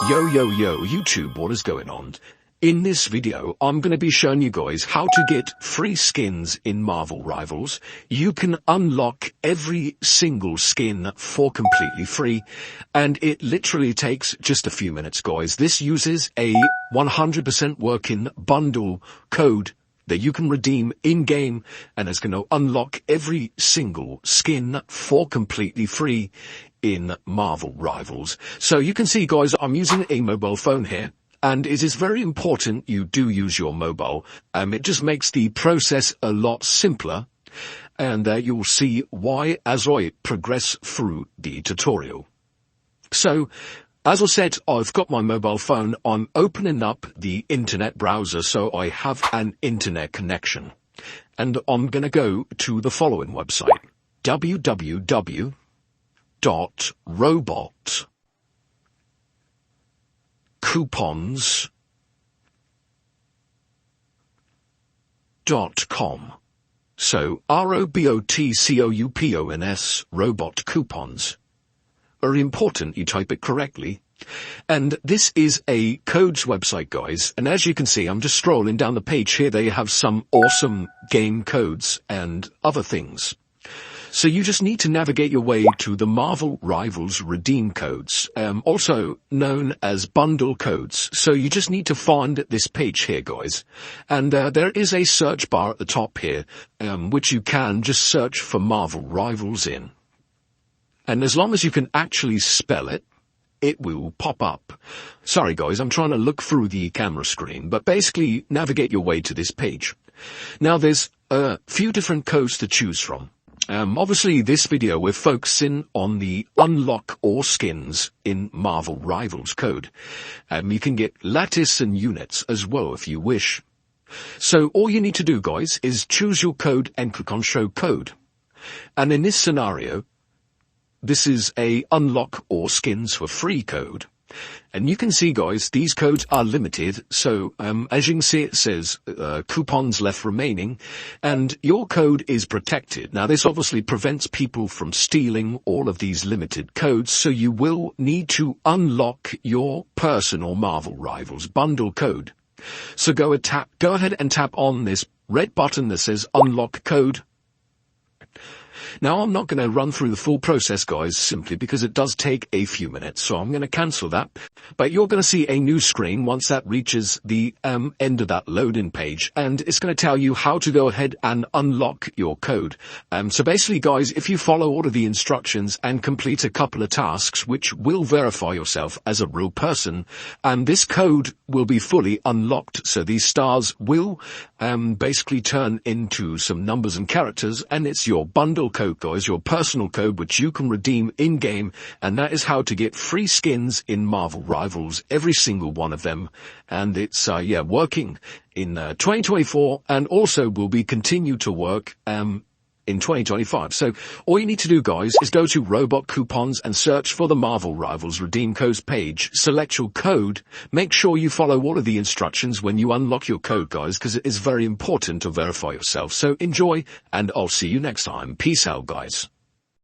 Yo, YouTube, what is going on? In this video, I'm going to be showing you guys how to get free skins in Marvel Rivals. You can unlock every single skin for completely free, and it literally takes just a few minutes, guys. This uses a 100% working bundle code that you can redeem in-game, and it's going to unlock every single skin for completely free in Marvel Rivals. So you can see, guys, I'm using a mobile phone here, and it is very important you do use your mobile. It just makes the process a lot simpler, and you'll see why as I progress through the tutorial. So, as I said, I've got my mobile phone. I'm opening up the internet browser so I have an internet connection. And I'm going to go to the following website, www.robotcoupons.com. So, ROBOTCOUPONS, robot coupons. Very important you type it correctly. And this is a codes website, guys, and as you can see, I'm just scrolling down the page here. They have some awesome game codes and other things. So you just need to navigate your way to the Marvel Rivals redeem codes, also known as bundle codes. So you just need to find this page here, guys. And there is a search bar at the top here, which you can just search for Marvel Rivals in. And as long as you can actually spell it, it will pop up. Sorry, guys, I'm trying to look through the camera screen, but basically navigate your way to this page. Now, there's a few different codes to choose from. Obviously, this video, we're focusing on the unlock all skins in Marvel Rivals code. You can get lattice and units as well if you wish. So all you need to do, guys, is choose your code and click on show code. And in this scenario, this is a unlock all skins for free code. And you can see, guys, these codes are limited. So, as you can see, it says, coupons left remaining, and your code is protected. Now, this obviously prevents people from stealing all of these limited codes. So you will need to unlock your personal Marvel Rivals bundle code. So go ahead and tap on this red button that says unlock code. Now, I'm not going to run through the full process, guys, simply because it does take a few minutes, so I'm going to cancel that. But you're going to see a new screen once that reaches the end of that loading page, and it's going to tell you how to go ahead and unlock your code. So basically, guys, if you follow all of the instructions and complete a couple of tasks, which will verify yourself as a real person, this code will be fully unlocked. So these stars will basically turn into some numbers and characters, and it's your bundle code, guys, your personal code, which you can redeem in-game, and that is how to get free skins in Marvel Rivals, every single one of them. And it's, working in 2024, and also will be continue to work in 2025. So all you need to do, guys, is go to Robot Coupons and search for the Marvel Rivals redeem codes page. Select your code. Make sure you follow all of the instructions when you unlock your code, guys, because it is very important to verify yourself. So enjoy, and I'll see you next time. Peace out, guys.